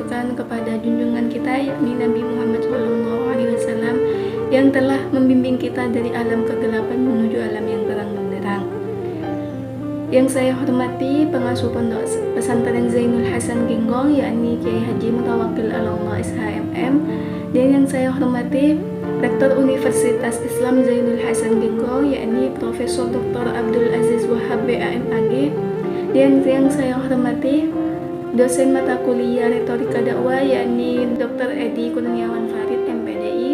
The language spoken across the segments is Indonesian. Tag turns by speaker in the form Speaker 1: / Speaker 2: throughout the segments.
Speaker 1: ditujukan kepada junjungan kita, yakni Nabi Muhammad SAW, yang telah membimbing kita dari alam kegelapan menuju alam yang terang benderang. Yang saya hormati pengasuh Pondok Pesantren Zainul Hasan Genggong, yakni Kiai Haji Mutawakkil Allah SHMM, dan yang saya hormati Rektor Universitas Islam Zainul Hasan Genggong, yakni Profesor Dr. Abdul Aziz Wahab BAMAG, dan yang saya hormati dosen mata kuliah Retorika Dakwah, yakni Dr. Edi Kurniawan Farid MPDI.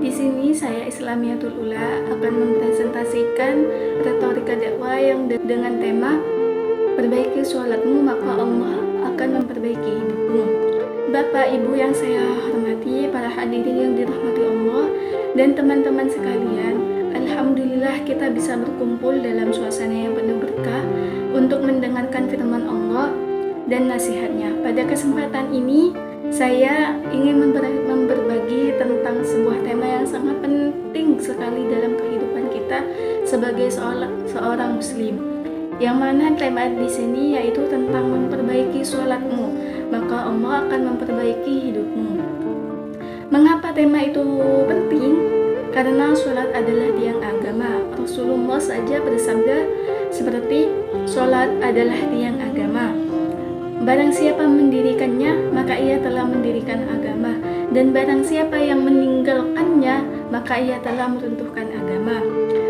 Speaker 1: Di sini saya Islamiyatul Ula akan mempresentasikan Retorika Dakwah yang dengan tema Perbaiki sholatmu maka Allah akan memperbaiki hidupmu. Bapak Ibu yang saya hormati, para hadirin yang dirahmati Allah dan teman-teman sekalian, alhamdulillah kita bisa berkumpul dalam suasana yang penuh berkah untuk mendengarkan firman Allah dan nasihatnya. Pada kesempatan ini saya ingin berbagi tentang sebuah tema yang sangat penting sekali dalam kehidupan kita sebagai seorang muslim. Yang mana tema di sini yaitu tentang memperbaiki sholatmu, maka Allah akan memperbaiki hidupmu. Mengapa tema itu penting? Karena sholat adalah tiang agama. Rasulullah saja bersabda seperti sholat adalah tiang agama. Barang siapa mendirikannya, maka ia telah mendirikan agama. Dan barang siapa yang meninggalkannya, maka ia telah meruntuhkan agama.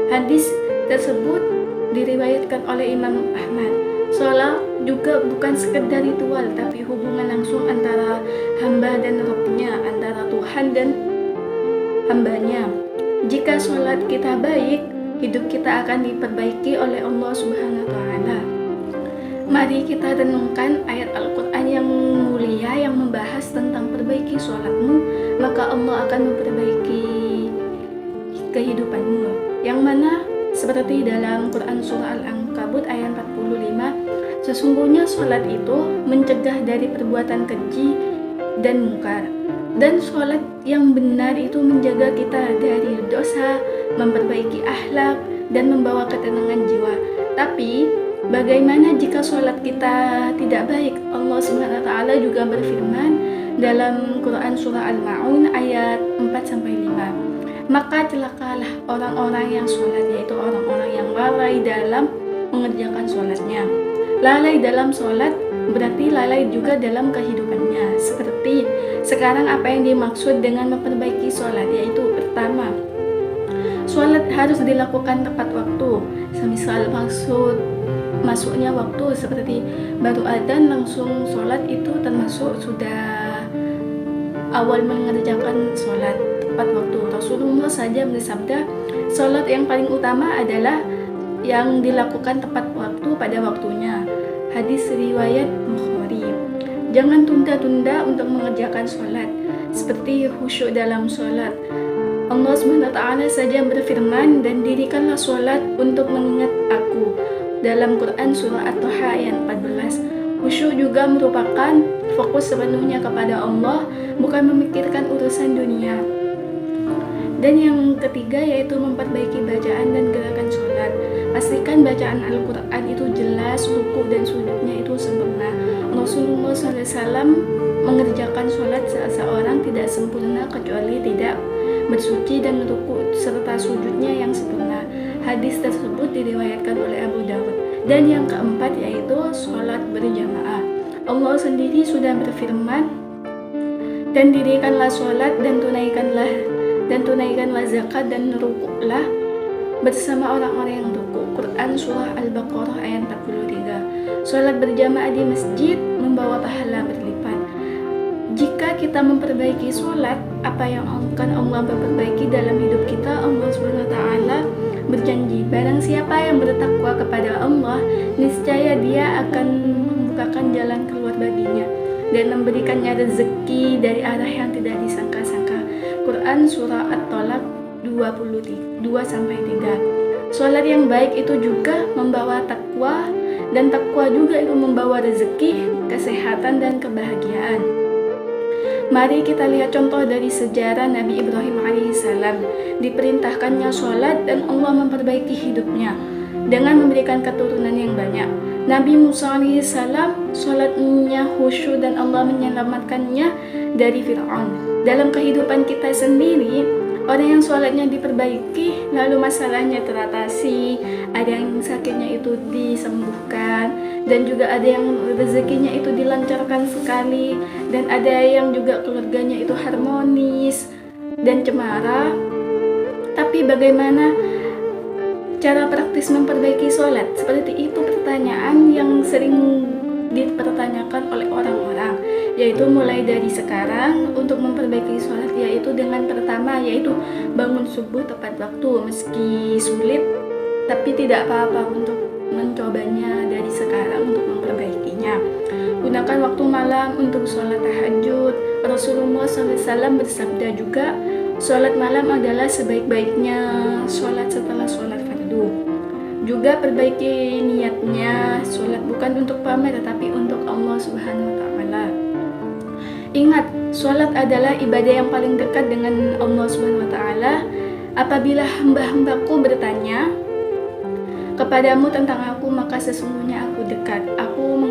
Speaker 1: Hadis tersebut diriwayatkan oleh Imam Ahmad. Sholat juga bukan sekedar ritual, tapi hubungan langsung antara hamba dan Rabbnya, antara Tuhan dan hambanya. Jika sholat kita baik, hidup kita akan diperbaiki oleh Allah Subhanahu wa Ta'ala. Mari kita renungkan ayat Al-Quran yang mulia yang membahas tentang perbaiki sholatmu, maka Allah akan memperbaiki kehidupanmu. Yang mana seperti dalam Quran Surah Al-Ankabut ayat 45, sesungguhnya sholat itu mencegah dari perbuatan keji dan mungkar. Dan sholat yang benar itu menjaga kita dari dosa, memperbaiki akhlak, dan membawa ketenangan jiwa. Tapi bagaimana jika sholat kita tidak baik? Allah SWT juga berfirman dalam Quran Surah Al-Ma'un ayat 4-5. Maka celakalah orang-orang yang sholat, yaitu orang-orang yang lalai dalam mengerjakan sholatnya. Lalai dalam sholat berarti lalai juga dalam kehidupannya. Seperti sekarang apa yang dimaksud dengan memperbaiki sholat, yaitu pertama, sholat harus dilakukan tepat waktu. Semisal masuknya waktu seperti baru adzan langsung sholat, itu termasuk sudah awal mengerjakan sholat tepat waktu. Rasulullah saja bersabda, sholat yang paling utama adalah yang dilakukan tepat waktu pada waktunya. Hadis riwayat Bukhari. Jangan tunda-tunda untuk mengerjakan sholat, seperti khusyuk dalam sholat. Allah SWT saja berfirman, dan dirikanlah sholat untuk mengingat aku, dalam Quran Surah At-Taha ayat 14. Khusyuk juga merupakan fokus sepenuhnya kepada Allah, bukan memikirkan urusan dunia. Dan yang ketiga yaitu memperbaiki bacaan dan gerakan sholat. Pastikan bacaan Al-Quran itu jelas, ruku dan sujudnya itu sempurna. Rasulullah SAW mengerjakan sholat seseorang tidak sempurna kecuali tidak bersuci dan ruku serta sujudnya yang sempurna. Hadis tersebut diriwayatkan oleh Abu Dawud. Dan yang keempat yaitu sholat berjamaah. Allah sendiri sudah berfirman, dan dirikanlah sholat dan tunaikanlah zakat dan rukuklah bersama orang-orang yang rukuk. Quran Surah Al-Baqarah ayat 43. Sholat berjamaah di masjid membawa pahala berlipat. Jika kita memperbaiki sholat, apa yang akan Allah memperbaiki dalam hidup kita? Allah SWT berjanji, barang siapa yang bertakwa kepada Allah, niscaya dia akan membukakan jalan keluar baginya dan memberikannya rezeki dari arah yang tidak disangka-sangka. Quran Surah At-Tolak 22-3. Sholat yang baik itu juga membawa takwa, dan takwa juga itu membawa rezeki, kesehatan, dan kebahagiaan. Mari kita lihat contoh dari sejarah Nabi Ibrahim alaihissalam. Diperintahkannya sholat dan Allah memperbaiki hidupnya dengan memberikan keturunan yang banyak. Nabi Musa alaihissalam sholatnya khusyuk dan Allah menyelamatkannya dari Fir'aun. Dalam kehidupan kita sendiri, orang yang sholatnya diperbaiki lalu masalahnya teratasi, ada yang sakitnya itu disembuhkan, dan juga ada yang rezekinya itu dilancarkan sekali, dan ada yang juga keluarganya itu harmonis dan cemara. Tapi bagaimana cara praktis memperbaiki sholat? Seperti itu pertanyaan yang sering dipertanyakan oleh orang-orang, yaitu mulai dari sekarang untuk memperbaiki sholat, yaitu dengan pertama yaitu bangun subuh tepat waktu. Meski sulit, tapi tidak apa-apa untuk mencobanya dari sekarang untuk memperbaikinya. Gunakan waktu malam untuk sholat tahajud. Rasulullah SAW bersabda juga, sholat malam adalah sebaik-baiknya sholat setelah sholat fardu. Juga perbaiki niatnya, sholat bukan untuk pamer tetapi untuk Allah Subhanahu wa Ta'ala. Ingat, sholat adalah ibadah yang paling dekat dengan Allah Subhanahu wa Ta'ala. Apabila hamba-hambaku bertanya kepadamu tentang aku, maka sesungguhnya aku dekat. Aku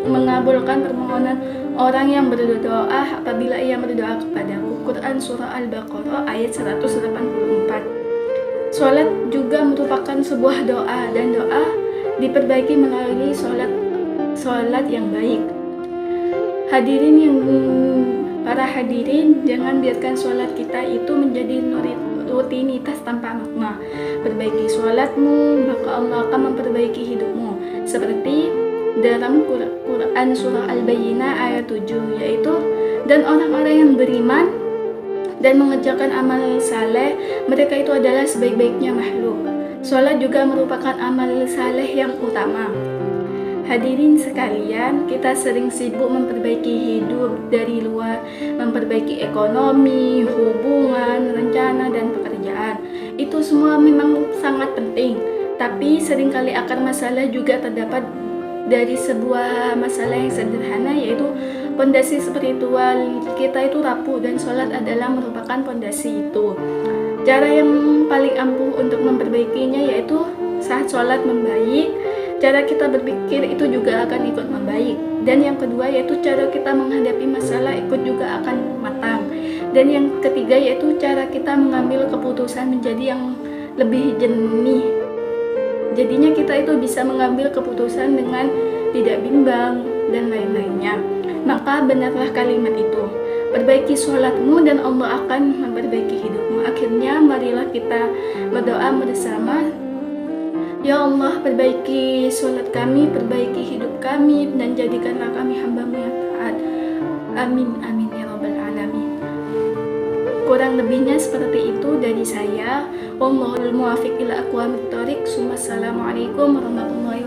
Speaker 1: mengabulkan permohonan orang yang berdoa apabila ia berdoa kepadaku. Quran Surah Al-Baqarah ayat 184. Sholat juga merupakan sebuah doa, dan doa diperbaiki melalui sholat yang baik. Para hadirin, jangan biarkan sholat kita itu menjadi rutinitas tanpa makna. Perbaiki sholatmu, maka Allah akan memperbaiki hidupmu. Seperti dalam Quran Surah Al-Bayyinah ayat 7, yaitu, dan orang-orang yang beriman dan mengerjakan amal saleh, mereka itu adalah sebaik-baiknya makhluk. Sholat juga merupakan amal saleh yang utama. Hadirin sekalian, kita sering sibuk memperbaiki hidup dari luar, memperbaiki ekonomi, hubungan, rencana, dan pekerjaan. Itu semua memang sangat penting, tapi seringkali akar masalah juga terdapat dari sebuah masalah yang sederhana, yaitu pondasi spiritual kita itu rapuh, dan sholat adalah merupakan pondasi itu. Cara yang paling ampuh untuk memperbaikinya yaitu saat sholat membaik, cara kita berpikir itu juga akan ikut membaik. Dan yang kedua yaitu cara kita menghadapi masalah ikut juga akan matang. Dan yang ketiga yaitu cara kita mengambil keputusan menjadi yang lebih jernih. Jadinya kita itu bisa mengambil keputusan dengan tidak bimbang dan lain-lainnya. Maka benarlah kalimat itu, perbaiki sholatmu dan Allah akan memperbaiki hidupmu. Akhirnya marilah kita berdoa bersama. Ya Allah, perbaiki sholat kami, perbaiki hidup kami, dan jadikanlah kami hamba-Mu yang taat. Amin, amin ya rabbal alamin. Kurang lebihnya seperti itu dari saya. Wallahul muwaffiq ila aqwamit thoriq. Assalamualaikum warahmatullahi